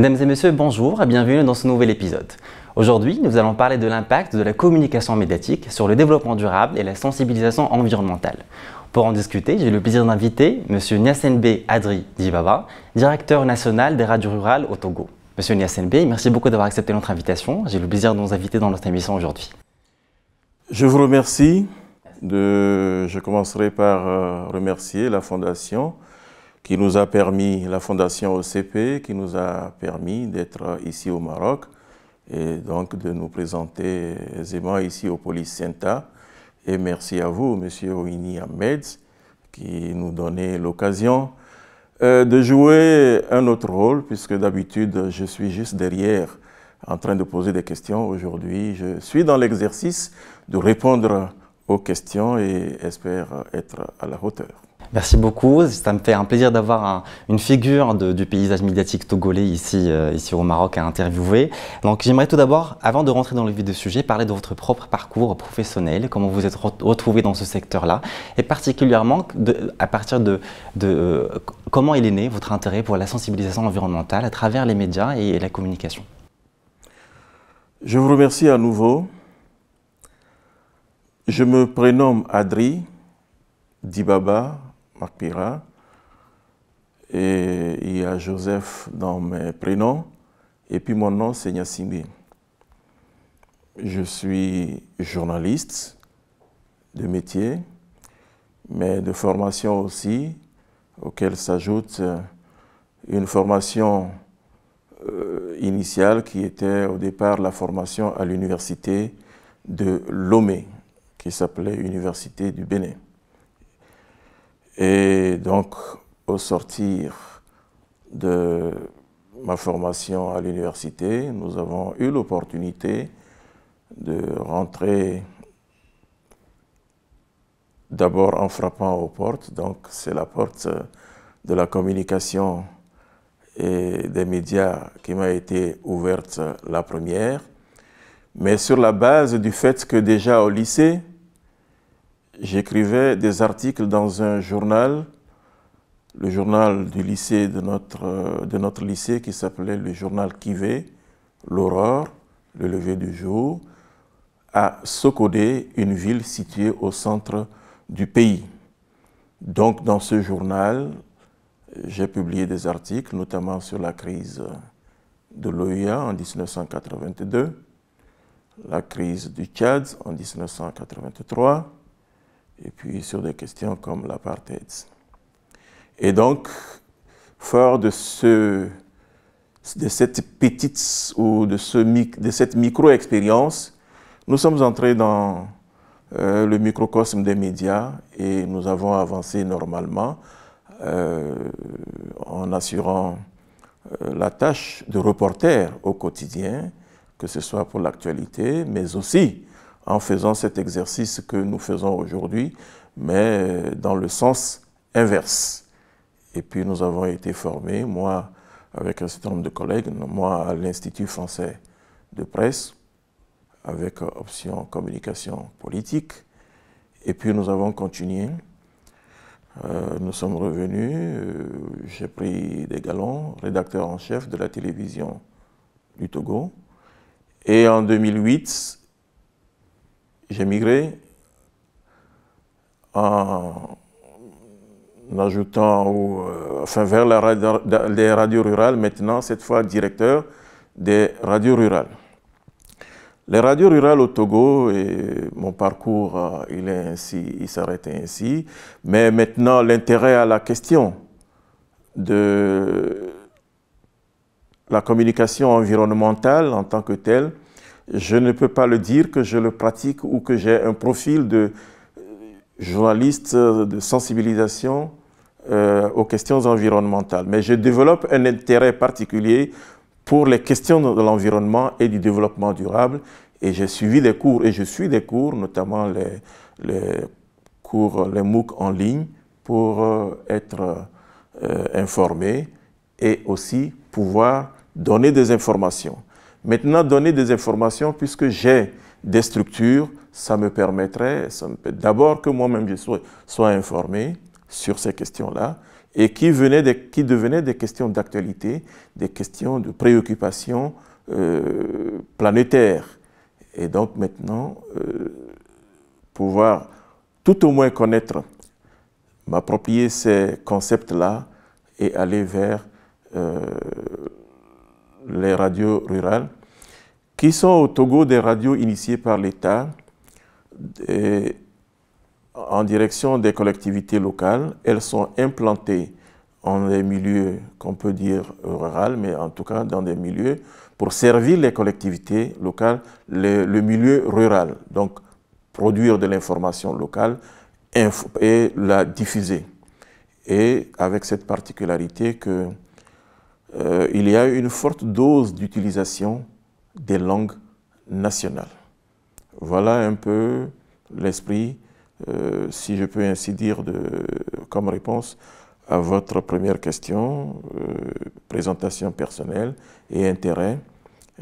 Mesdames et messieurs, bonjour et bienvenue dans ce nouvel épisode. Aujourd'hui, nous allons parler de l'impact de la communication médiatique sur le développement durable et la sensibilisation environnementale. Pour en discuter, j'ai le plaisir d'inviter M. Nyasenbe Adri Dibaba, directeur national des radios rurales au Togo. M. Nyasenbe, merci beaucoup d'avoir accepté notre invitation. J'ai le plaisir de nous inviter dans notre émission aujourd'hui. Je vous remercie. Je commencerai par remercier la Fondation qui nous a permis, la Fondation OCP, qui nous a permis d'être ici au Maroc et donc de nous présenter aisément ici au Polycenta. Et merci à vous, M. Ouini Ahmed, qui nous donnait l'occasion de jouer un autre rôle, puisque d'habitude, je suis juste derrière en train de poser des questions. Aujourd'hui, je suis dans l'exercice de répondre aux questions et espère être à la hauteur. Merci beaucoup, ça me fait un plaisir d'avoir une figure du paysage médiatique togolais ici au Maroc à interviewer. Donc j'aimerais tout d'abord, avant de rentrer dans le vif du sujet, parler de votre propre parcours professionnel, comment vous êtes retrouvé dans ce secteur-là, et particulièrement à partir de comment il est né votre intérêt pour la sensibilisation environnementale à travers les médias et la communication. Je vous remercie à nouveau. Je me prénomme Adri Dibaba Makpira et il y a Joseph dans mes prénoms et puis mon nom c'est Nyasenbe. Je suis journaliste de métier mais de formation aussi auquel s'ajoute une formation initiale qui était au départ la formation à l'université de Lomé qui s'appelait Université du Bénin. Et donc, au sortir de ma formation à l'université, nous avons eu l'opportunité de rentrer d'abord en frappant aux portes. Donc, c'est la porte de la communication et des médias qui m'a été ouverte la première. Mais sur la base du fait que déjà au lycée, j'écrivais des articles dans un journal, le journal du lycée de notre lycée qui s'appelait le journal Kivé, l'Aurore, le lever du jour, à Sokodé, une ville située au centre du pays. Donc dans ce journal, j'ai publié des articles, notamment sur la crise de l'OUA en 1982, la crise du Tchad en 1983, et puis sur des questions comme l'apartheid. Et donc, fort de cette petite ou de cette micro-expérience, nous sommes entrés dans le microcosme des médias et nous avons avancé normalement en assurant la tâche de reporter au quotidien, que ce soit pour l'actualité, mais aussi en faisant cet exercice que nous faisons aujourd'hui, mais dans le sens inverse. Et puis nous avons été formés, moi avec un certain nombre de collègues, moi à l'Institut français de presse, avec option communication politique, et puis nous avons continué. Nous sommes revenus, j'ai pris des galons, rédacteur en chef de la télévision du Togo, et en 2008, j'ai migré en ajoutant, vers les radios rurales, maintenant, cette fois directeur des radios rurales. Les radios rurales au Togo, et mon parcours, il s'arrête ainsi, mais maintenant, l'intérêt à la question de la communication environnementale en tant que telle, je ne peux pas le dire que je le pratique ou que j'ai un profil de journaliste de sensibilisation aux questions environnementales. Mais je développe un intérêt particulier pour les questions de l'environnement et du développement durable. Et j'ai suivi des cours, et je suis des cours, notamment les MOOC en ligne, pour être informé et aussi pouvoir donner des informations. Maintenant, donner des informations, puisque j'ai des structures, ça me permettrait d'abord que moi-même je sois informé sur ces questions-là, et qui devenaient des questions d'actualité, des questions de préoccupation planétaire. Et donc maintenant, pouvoir tout au moins connaître, m'approprier ces concepts-là et aller vers les radios rurales, qui sont au Togo des radios initiées par l'État en direction des collectivités locales. Elles sont implantées en des milieux qu'on peut dire ruraux, mais en tout cas dans des milieux pour servir les collectivités locales, le milieu rural. Donc, produire de l'information locale et la diffuser. Et avec cette particularité que il y a une forte dose d'utilisation des langues nationales. Voilà un peu l'esprit, si je peux ainsi dire, comme réponse à votre première question, présentation personnelle et intérêt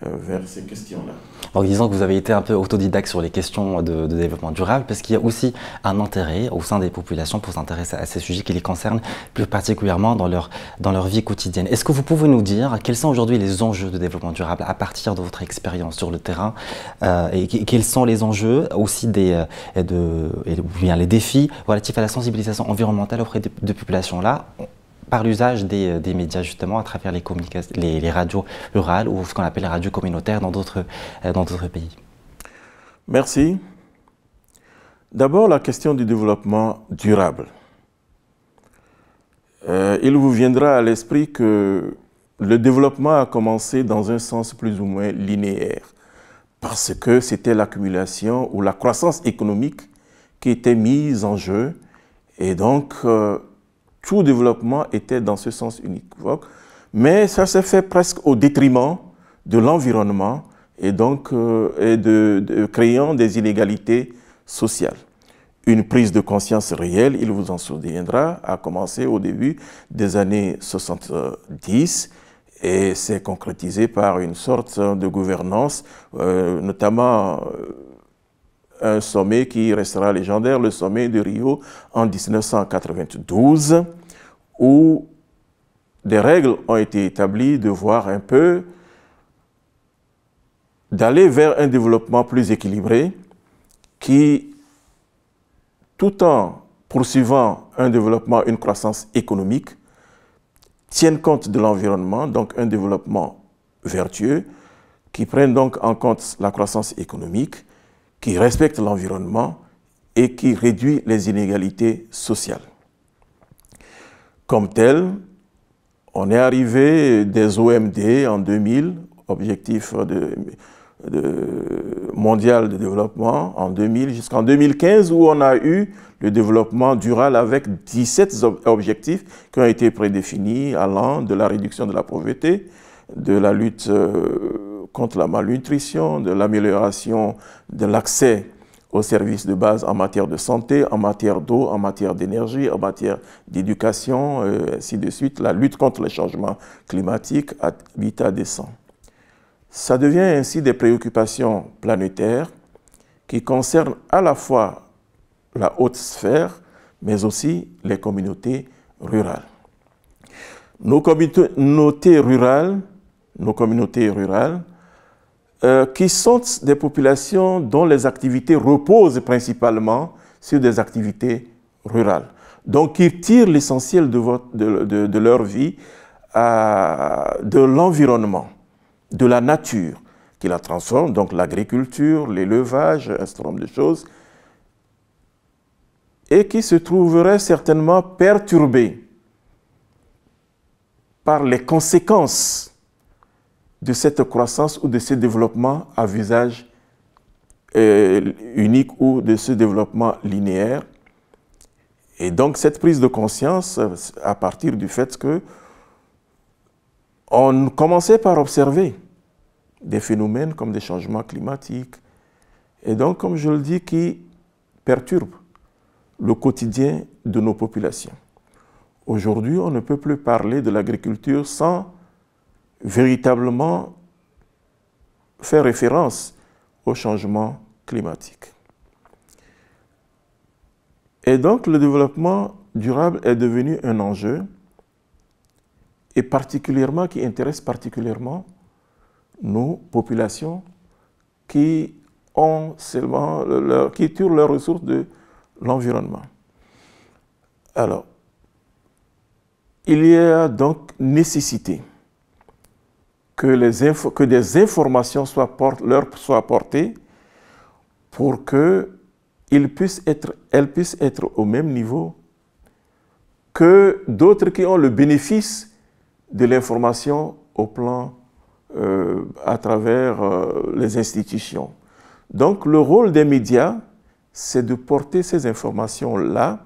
vers ces questions-là. En disant que vous avez été un peu autodidacte sur les questions de développement durable, parce qu'il y a aussi un intérêt au sein des populations pour s'intéresser à ces sujets qui les concernent plus particulièrement dans leur vie quotidienne. Est-ce que vous pouvez nous dire quels sont aujourd'hui les enjeux de développement durable à partir de votre expérience sur le terrain et quels sont les enjeux aussi les défis relatifs à la sensibilisation environnementale auprès de populations-là par l'usage des médias justement à travers les radios rurales ou ce qu'on appelle les radios communautaires dans d'autres pays. Merci. D'abord, la question du développement durable. Il vous viendra à l'esprit que le développement a commencé dans un sens plus ou moins linéaire, parce que c'était l'accumulation ou la croissance économique qui était mise en jeu, et donc tout développement était dans ce sens unique. Mais ça s'est fait presque au détriment de l'environnement et donc créant des inégalités sociales. Une prise de conscience réelle, il vous en souviendra, a commencé au début des années 70 et s'est concrétisé par une sorte de gouvernance, notamment un sommet qui restera légendaire, le sommet de Rio en 1992, où des règles ont été établies de voir un peu, d'aller vers un développement plus équilibré qui, tout en poursuivant un développement, une croissance économique, tienne compte de l'environnement, donc un développement vertueux, qui prenne donc en compte la croissance économique, qui respecte l'environnement et qui réduit les inégalités sociales. Comme tel, on est arrivé des OMD en 2000, objectif mondial de développement en 2000 jusqu'en 2015, où on a eu le développement durable avec 17 objectifs qui ont été prédéfinis allant de la réduction de la pauvreté, de la lutte contre la malnutrition, de l'amélioration de l'accès aux services de base en matière de santé, en matière d'eau, en matière d'énergie, en matière d'éducation, ainsi de suite, la lutte contre les changements climatiques, habitat décent. Ça devient ainsi des préoccupations planétaires qui concernent à la fois la haute sphère, mais aussi les communautés rurales. Nos communautés rurales, qui sont des populations dont les activités reposent principalement sur des activités rurales. Donc, qui tirent l'essentiel de leur vie de l'environnement, de la nature, qui la transforme, donc l'agriculture, l'élevage, un certain nombre de choses, et qui se trouveraient certainement perturbées par les conséquences de cette croissance ou de ce développement à visage unique ou de ce développement linéaire. Et donc cette prise de conscience à partir du fait que on commençait par observer des phénomènes comme des changements climatiques et donc, comme je le dis, qui perturbent le quotidien de nos populations. Aujourd'hui, on ne peut plus parler de l'agriculture sans véritablement faire référence au changement climatique. Et donc, le développement durable est devenu un enjeu et particulièrement, qui intéresse particulièrement nos populations qui ont seulement qui tirent leurs ressources de l'environnement. Alors, il y a donc nécessité que des informations leur soient apportées pour qu'elles puissent être au même niveau que d'autres qui ont le bénéfice de l'information au plan à travers les institutions. Donc le rôle des médias, c'est de porter ces informations-là,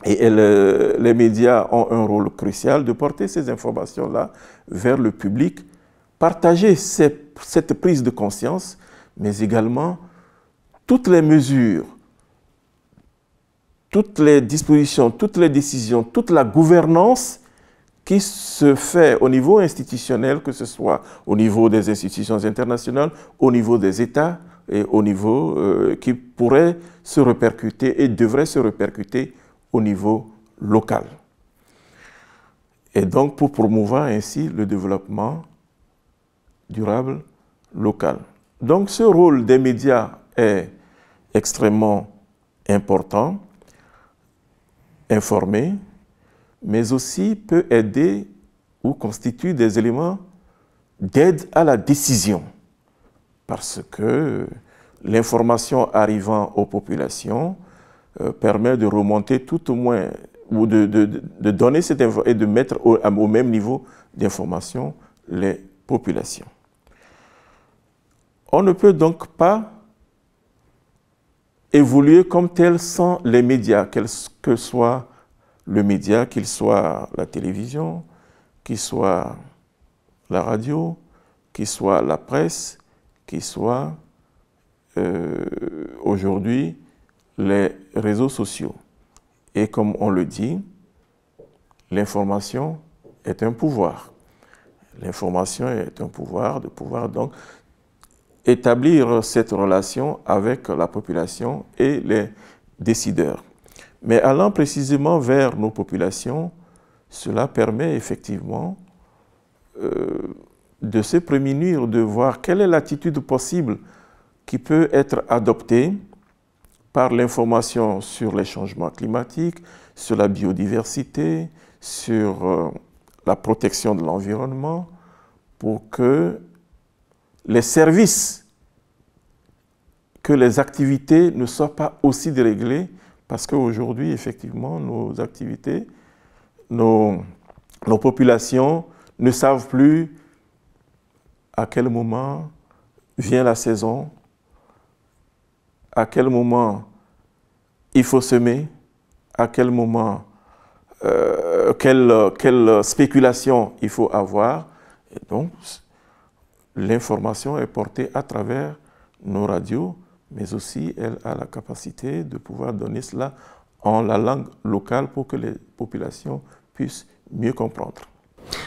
et les médias ont un rôle crucial de porter ces informations-là vers le public, partager cette prise de conscience, mais également toutes les mesures, toutes les dispositions, toutes les décisions, toute la gouvernance qui se fait au niveau institutionnel, que ce soit au niveau des institutions internationales, au niveau des États et au niveau qui pourrait se répercuter et devrait se répercuter au niveau local. Et donc pour promouvoir ainsi le développement durable local. Donc ce rôle des médias est extrêmement important, informer, mais aussi peut aider ou constitue des éléments d'aide à la décision. Parce que l'information arrivant aux populations permet de remonter tout au moins, ou de donner cette information et de mettre au même niveau d'information les populations. On ne peut donc pas évoluer comme tel sans les médias, que soit le média, qu'il soit la télévision, qu'il soit la radio, qu'il soit la presse, qu'il soit aujourd'hui les réseaux sociaux. Et comme on le dit, l'information est un pouvoir. L'information est un pouvoir, de pouvoir donc établir cette relation avec la population et les décideurs. Mais allant précisément vers nos populations, cela permet effectivement de se prémunir, de voir quelle est l'attitude possible qui peut être adoptée par l'information sur les changements climatiques, sur la biodiversité, sur la protection de l'environnement, pour que les services, que les activités ne soient pas aussi déréglées, parce qu'aujourd'hui, effectivement, nos activités, nos populations ne savent plus à quel moment vient la saison, à quel moment il faut semer, à quel moment, quelle spéculation il faut avoir. Et donc, l'information est portée à travers nos radios, mais aussi elle a la capacité de pouvoir donner cela en la langue locale pour que les populations puissent mieux comprendre.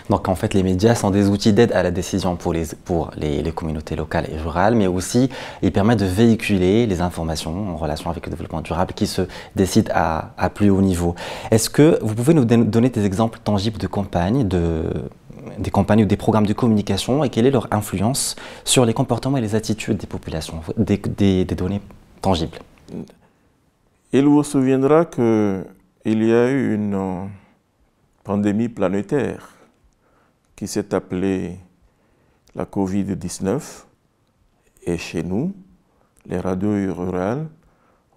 Donc en fait, les médias sont des outils d'aide à la décision pour les communautés locales et rurales, mais aussi ils permettent de véhiculer les informations en relation avec le développement durable qui se décident à plus haut niveau. Est-ce que vous pouvez nous donner des exemples tangibles de campagnes, des campagnes ou des programmes de communication, et quelle est leur influence sur les comportements et les attitudes des populations, des données tangibles? Il vous souviendra qu'il y a eu une pandémie planétaire qui s'est appelée la Covid-19, et chez nous, les radios rurales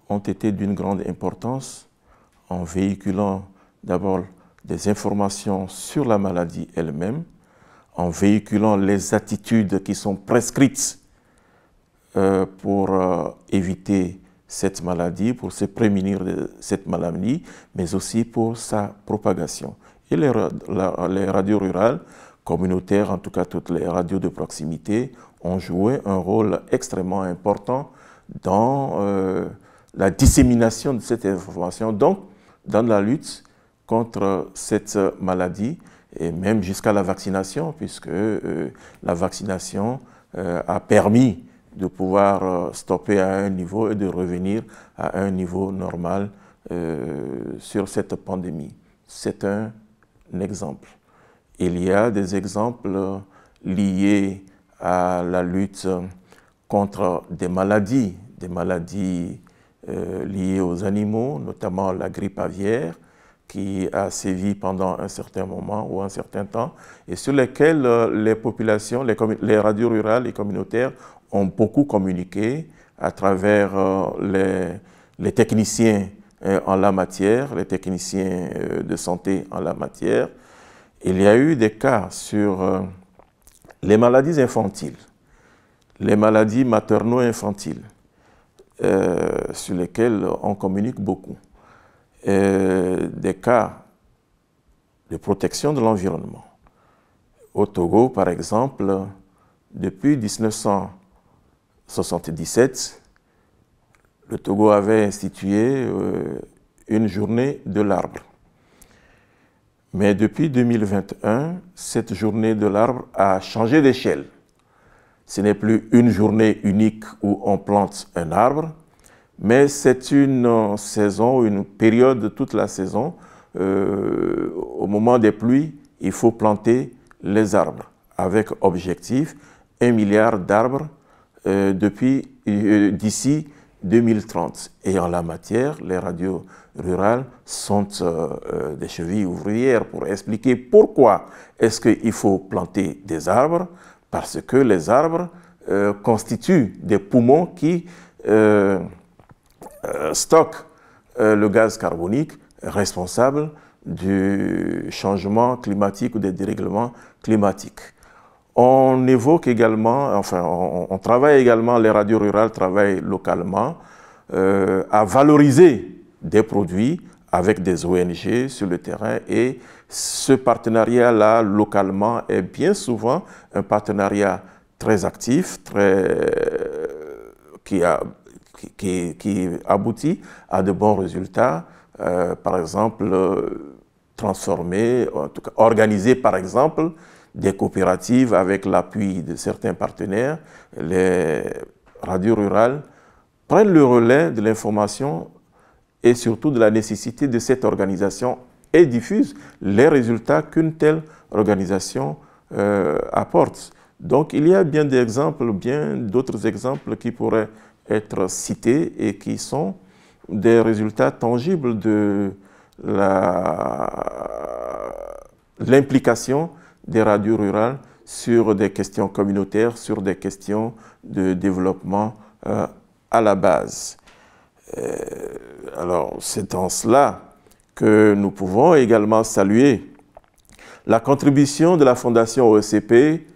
ont été d'une grande importance en véhiculant d'abord des informations sur la maladie elle-même, en véhiculant les attitudes qui sont prescrites pour éviter cette maladie, pour se prémunir de cette maladie, mais aussi pour sa propagation. Et les radios rurales, communautaires, en tout cas toutes les radios de proximité, ont joué un rôle extrêmement important dans la dissémination de cette information, donc dans la lutte contre cette maladie, et même jusqu'à la vaccination, puisque la vaccination a permis de pouvoir stopper à un niveau et de revenir à un niveau normal sur cette pandémie. C'est un exemple. il y a des exemples liés à la lutte contre des maladies liées aux animaux, notamment la grippe aviaire, qui a sévi pendant un certain moment ou un certain temps, et sur lesquels les populations, les radios rurales et communautaires ont beaucoup communiqué à travers les techniciens en la matière, les techniciens de santé en la matière. Il y a eu des cas sur les maladies infantiles, les maladies materno-infantiles, sur lesquelles on communique beaucoup. Des cas de protection de l'environnement. Au Togo, par exemple, depuis 1977, le Togo avait institué une journée de l'arbre. Mais depuis 2021, cette journée de l'arbre a changé d'échelle. Ce n'est plus une journée unique où on plante un arbre, mais c'est une saison, une période, toute la saison. Au moment des pluies, il faut planter les arbres avec objectif 1 milliard d'arbres d'ici 2030. Et en la matière, les radios rurales sont des chevilles ouvrières pour expliquer pourquoi est-ce qu'il faut planter des arbres, parce que les arbres constituent des poumons qui stockent le gaz carbonique responsable du changement climatique ou des dérèglements climatiques. On évoque également, enfin, on travaille également, les radios rurales travaillent localement à valoriser des produits avec des ONG sur le terrain, et ce partenariat-là, localement, est bien souvent un partenariat très actif, qui aboutit à de bons résultats. Par exemple, transformer, en tout cas organiser par exemple des coopératives avec l'appui de certains partenaires. Les radios rurales prennent le relais de l'information et surtout de la nécessité de cette organisation et diffusent les résultats qu'une telle organisation apporte. Donc il y a bien d'autres exemples qui pourraient être cités et qui sont des résultats tangibles de l'implication des radios rurales sur des questions communautaires, sur des questions de développement à la base. Alors, c'est en cela que nous pouvons également saluer la contribution de la Fondation OECP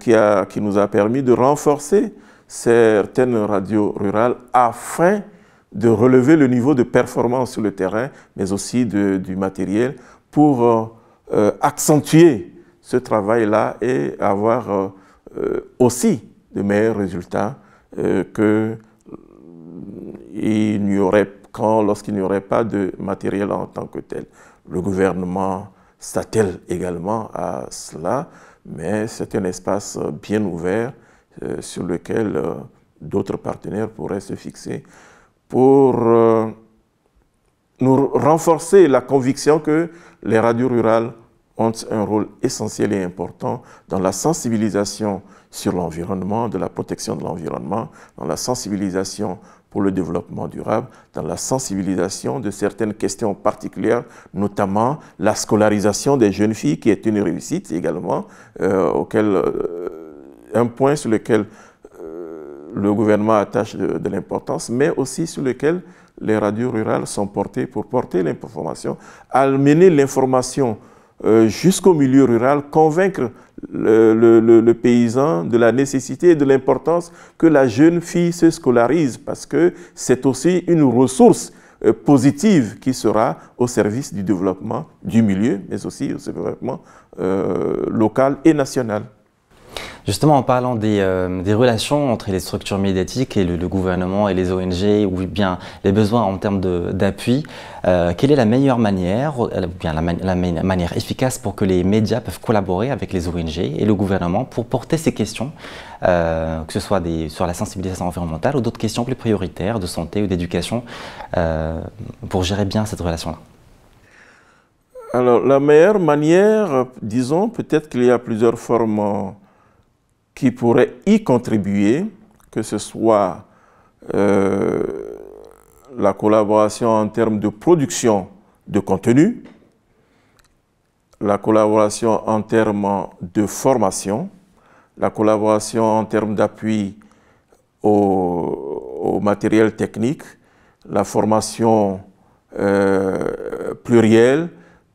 qui nous a permis de renforcer certaines radios rurales afin de relever le niveau de performance sur le terrain, mais aussi du matériel pour accentuer ce travail-là et avoir aussi de meilleurs résultats lorsqu'il n'y aurait pas de matériel en tant que tel. Le gouvernement s'attelle également à cela, mais c'est un espace bien ouvert sur lequel d'autres partenaires pourraient se fixer pour nous renforcer la conviction que les radios rurales ont un rôle essentiel et important dans la sensibilisation sur l'environnement, de la protection de l'environnement, dans la sensibilisation pour le développement durable, dans la sensibilisation de certaines questions particulières, notamment la scolarisation des jeunes filles, qui est une réussite également, un point sur lequel le gouvernement attache de l'importance, mais aussi sur lequel les radios rurales sont portées pour porter l'information, amener l'information jusqu'au milieu rural, convaincre le paysan de la nécessité et de l'importance que la jeune fille se scolarise, parce que c'est aussi une ressource positive qui sera au service du développement du milieu, mais aussi au développement local et national. Justement, en parlant des relations entre les structures médiatiques et le gouvernement et les ONG, ou bien les besoins en termes d'appui, quelle est la meilleure manière, ou bien la manière efficace pour que les médias peuvent collaborer avec les ONG et le gouvernement pour porter ces questions, que ce soit sur la sensibilisation environnementale ou d'autres questions plus prioritaires de santé ou d'éducation, pour gérer bien cette relation-là? Alors, la meilleure manière, disons, peut-être qu'il y a plusieurs formes qui pourraient y contribuer, que ce soit la collaboration en termes de production de contenu, la collaboration en termes de formation, la collaboration en termes d'appui au matériel technique, la formation plurielle,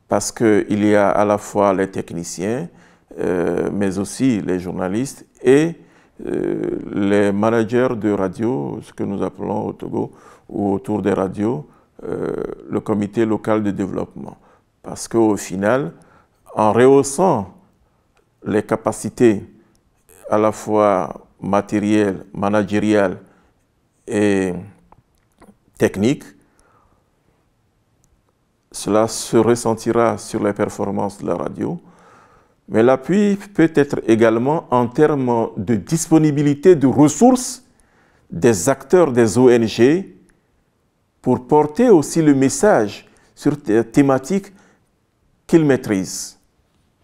parce qu'il y a à la fois les techniciens, mais aussi les journalistes et les managers de radio, ce que nous appelons au Togo, ou autour des radios, le comité local de développement. Parce qu'au final, en rehaussant les capacités à la fois matérielles, managériales et techniques, cela se ressentira sur les performances de la radio, mais l'appui peut être également en termes de disponibilité de ressources des acteurs des ONG pour porter aussi le message sur des thématiques qu'ils maîtrisent.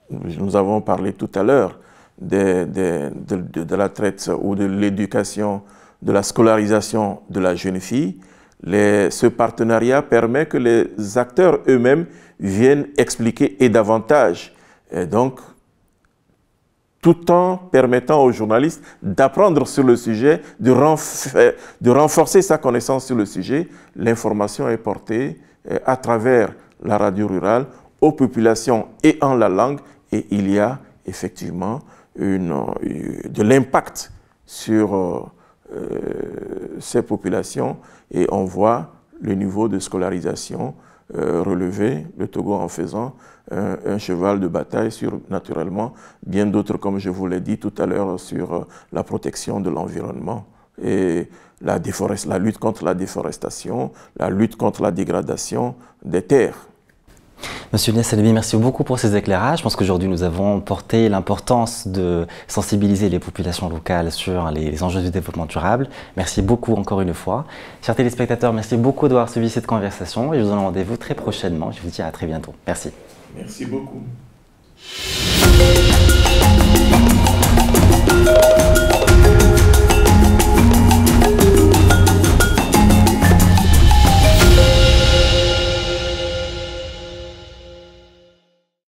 Nous avons parlé tout à l'heure de la traite ou de l'éducation, de la scolarisation de la jeune fille. Ce partenariat permet que les acteurs eux-mêmes viennent expliquer et davantage. Et donc, tout en permettant aux journalistes d'apprendre sur le sujet, de renforcer sa connaissance sur le sujet, l'information est portée à travers la radio rurale aux populations et en la langue, et il y a effectivement de l'impact sur ces populations, et on voit le niveau de scolarisation relever, le Togo en faisant un cheval de bataille sur, naturellement, bien d'autres, comme je vous l'ai dit tout à l'heure, sur la protection de l'environnement et la lutte contre la déforestation, la lutte contre la dégradation des terres. Monsieur Niasse Salemi, merci beaucoup pour ces éclairages. Je pense qu'aujourd'hui, nous avons porté l'importance de sensibiliser les populations locales sur les enjeux du développement durable. Merci beaucoup encore une fois. Chers téléspectateurs, merci beaucoup d'avoir suivi cette conversation et je vous donne rendez-vous très prochainement. Je vous dis à très bientôt. Merci. Merci beaucoup.